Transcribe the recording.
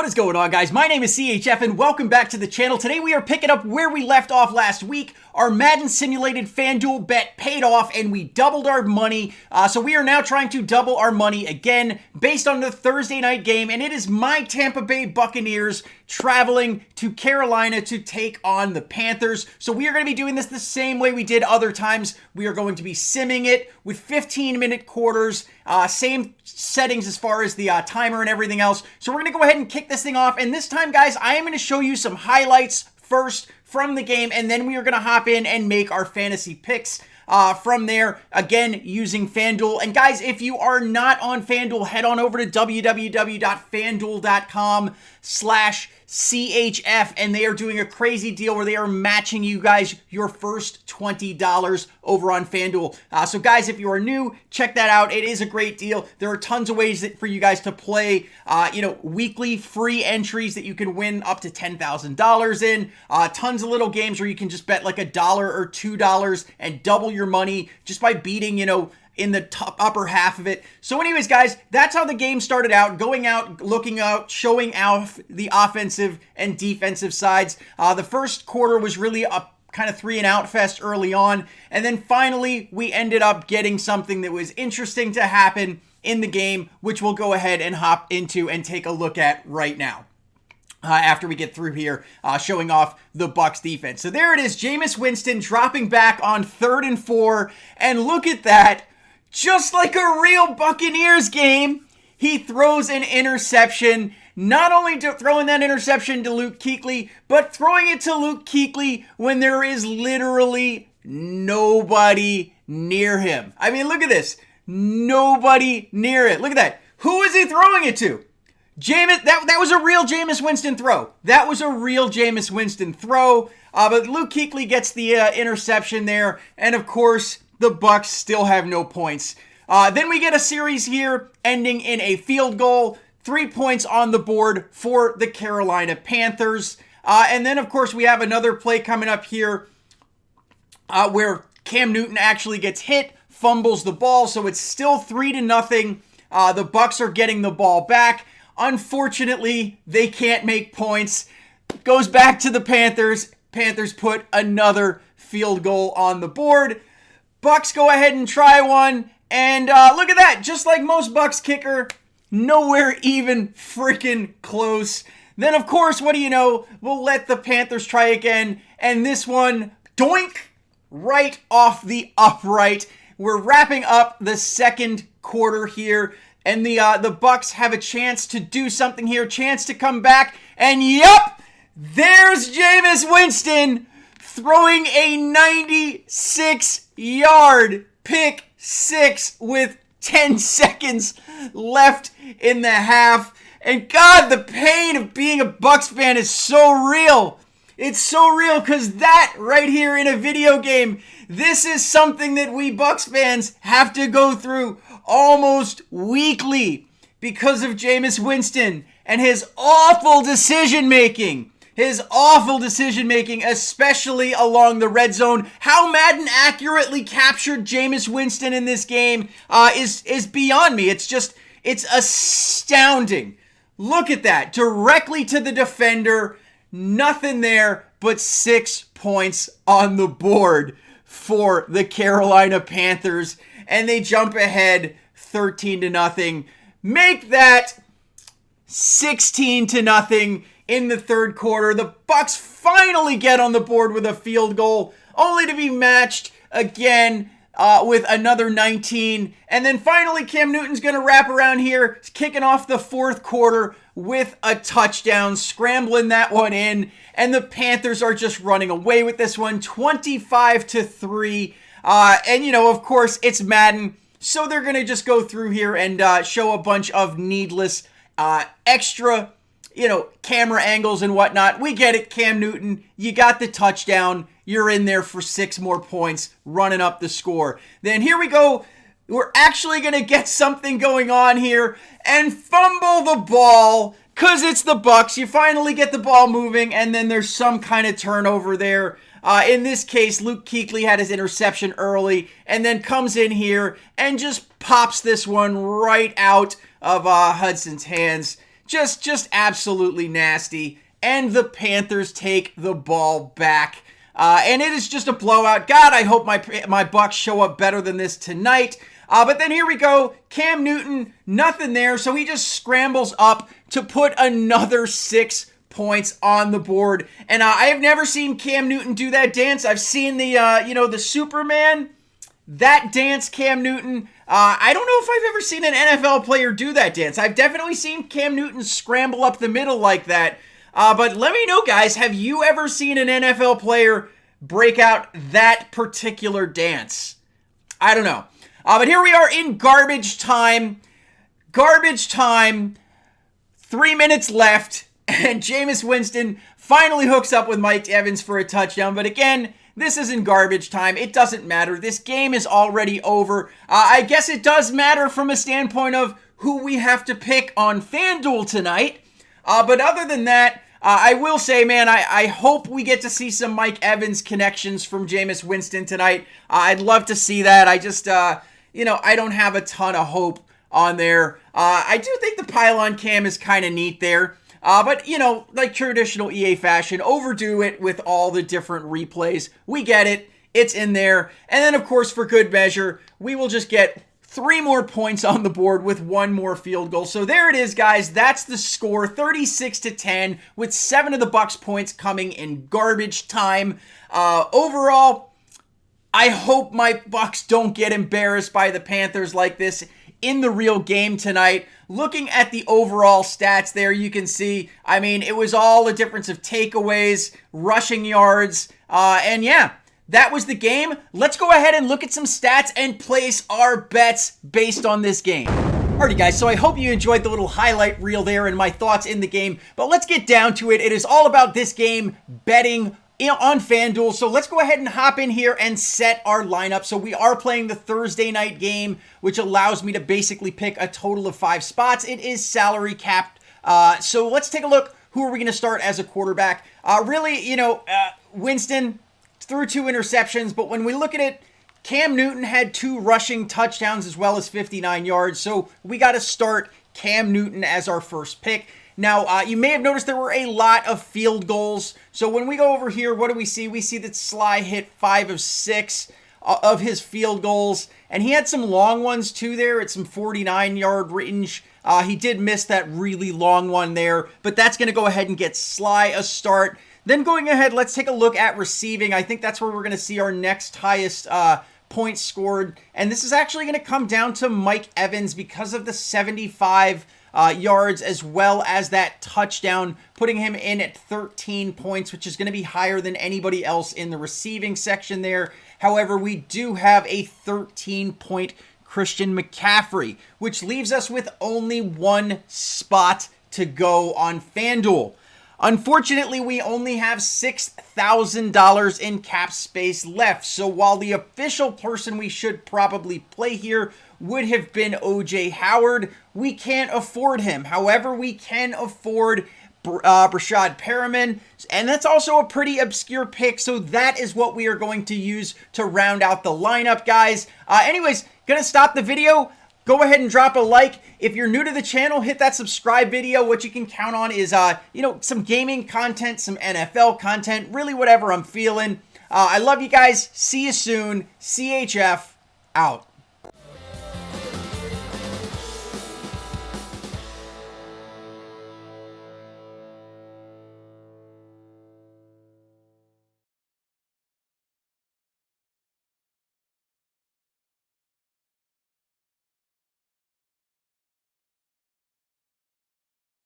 What is going on, guys? My name is CHF and welcome back to the channel. Today we are picking up where we left off last week. Our Madden simulated FanDuel bet paid off and we doubled our money. So we are now trying to double our money again based on the Thursday night game, and it is my Tampa Bay Buccaneers traveling to Carolina to take on the Panthers. So we are going to be doing this the same way we did other times. We are going to be simming it with 15-minute quarters, same settings as far as the timer and everything else. So we're going to go ahead and kick this thing off. And this time, guys, I am going to show you some highlights first from the game, and then we are going to hop in and make our fantasy picks from there, again, using FanDuel. And guys, if you are not on FanDuel, head on over to www.fanduel.com/CHF, and they are doing a crazy deal where they are matching you guys your first $20 over on FanDuel. So guys, if you are new, check that out. It is a great deal. There are tons of ways for you guys to play, weekly free entries that you can win up to $10,000 in. Tons of little games where you can just bet like $1 or $2 and double your money just by beating, in the upper half of it. So anyways, guys, that's how the game started out, going out, looking out, showing out the offensive and defensive sides. The first quarter was really a kind of 3-and-out fest early on, and then finally we ended up getting something that was interesting to happen in the game, which we'll go ahead and hop into and take a look at right now. After we get through here, showing off the Bucs defense. So there it is, Jameis Winston dropping back on 3rd and 4, and look at that. Just like a real Buccaneers game, he throws an interception. Not only throwing that interception to Luke Kuechly, but throwing it to Luke Kuechly when there is literally nobody near him. I mean, look at this. Nobody near it. Look at that. Who is he throwing it to? Jameis, that was a real Jameis Winston throw. That was a real Jameis Winston throw. But Luke Kuechly gets the interception there. And of course, the Bucs still have no points. Then we get a series here ending in a field goal. 3 points on the board for the Carolina Panthers. And then, of course, we have another play coming up here where Cam Newton actually gets hit, fumbles the ball. So it's still 3-0. The Bucs are getting the ball back. Unfortunately, they can't make points. Goes back to the Panthers. Panthers put another field goal on the board. Bucs go ahead and try one. And look at that. Just like most Bucs kicker, nowhere even freaking close. Then, of course, what do you know? We'll let the Panthers try again. And this one, doink, right off the upright. We're wrapping up the second quarter here. And the Bucs have a chance to do something here, chance to come back. And yep, there's Jameis Winston throwing a 96-yard pick six with 10 seconds left in the half. And God, the pain of being a Bucs fan is so real. It's so real because that right here in a video game, this is something that we Bucs fans have to go through almost weekly because of Jameis Winston and his awful decision-making. Especially along the red zone. How Madden accurately captured Jameis Winston in this game is beyond me. It's astounding. Look at that. Directly to the defender. Nothing there but 6 points on the board for the Carolina Panthers. And they jump ahead 13-0. Make that 16-0 in the third quarter. The Bucs finally get on the board with a field goal, only to be matched again with another 19. And then finally, Cam Newton's going to wrap around here, kicking off the fourth quarter with a touchdown, scrambling that one in. And the Panthers are just running away with this one, 25-3. And, of course, it's Madden. So they're going to just go through here and show a bunch of needless extra, camera angles and whatnot. We get it, Cam Newton. You got the touchdown. You're in there for 6 more points, running up the score. Then here we go. We're actually going to get something going on here and fumble the ball because it's the Bucs. You finally get the ball moving, and then there's some kind of turnover there. In this case, Luke Kuechly had his interception early and then comes in here and just pops this one right out of Hudson's hands. Just absolutely nasty. And the Panthers take the ball back. And it is just a blowout. God, I hope my Bucs show up better than this tonight. But then here we go. Cam Newton, nothing there. So he just scrambles up to put another 6 points on the board. And I have never seen Cam Newton do that dance. I've seen the, the Superman, that dance, Cam Newton. I don't know if I've ever seen an NFL player do that dance. I've definitely seen Cam Newton scramble up the middle like that. But let me know, guys, have you ever seen an NFL player break out that particular dance? I don't know. But here we are in garbage time. Garbage time. 3 minutes left. And Jameis Winston finally hooks up with Mike Evans for a touchdown. But again, this is in garbage time. It doesn't matter. This game is already over. I guess it does matter from a standpoint of who we have to pick on FanDuel tonight. But other than that, I will say, man, I hope we get to see some Mike Evans connections from Jameis Winston tonight. I'd love to see that. I just, I don't have a ton of hope on there. I do think the pylon cam is kind of neat there. But, like traditional EA fashion, overdo it with all the different replays. We get it. It's in there. And then, of course, for good measure, we will just get 3 more points on the board with 1 more field goal. So there it is, guys. That's the score, 36-10, with 7 of the Bucs points coming in garbage time. Overall, I hope my Bucs don't get embarrassed by the Panthers like this in the real game tonight. Looking at the overall stats there, you can see, it was all a difference of takeaways, rushing yards, and yeah, that was the game. Let's go ahead and look at some stats and place our bets based on this game. Alrighty, guys, so I hope you enjoyed the little highlight reel there and my thoughts in the game, but let's get down to it. It is all about this game betting on FanDuel. So let's go ahead and hop in here and set our lineup. So we are playing the Thursday night game, which allows me to basically pick a total of 5 spots. It is salary capped. So let's take a look. Who are we going to start as a quarterback? Winston threw 2 interceptions, but when we look at it, Cam Newton had 2 rushing touchdowns as well as 59 yards. So we got to start Cam Newton as our first pick. Now, you may have noticed there were a lot of field goals. So when we go over here, what do we see? We see that Sly hit 5 of 6 of his field goals. And he had some long ones too there at some 49-yard range. He did miss that really long one there. But that's going to go ahead and get Sly a start. Then going ahead, let's take a look at receiving. I think that's where we're going to see our next highest points scored. And this is actually going to come down to Mike Evans because of the 75 yards as well as that touchdown, putting him in at 13 points, which is going to be higher than anybody else in the receiving section there. However, we do have a 13-point Christian McCaffrey, which leaves us with only 1 spot to go on FanDuel. Unfortunately, we only have $6,000 in cap space left. So while the official person we should probably play here would have been O.J. Howard, we can't afford him. However, we can afford Brashad Perriman, and that's also a pretty obscure pick. So that is what we are going to use to round out the lineup, guys. Anyways, gonna stop the video. Go ahead and drop a like. If you're new to the channel, hit that subscribe video. What you can count on is, some gaming content, some NFL content, really whatever I'm feeling. I love you guys. See you soon. CHF out.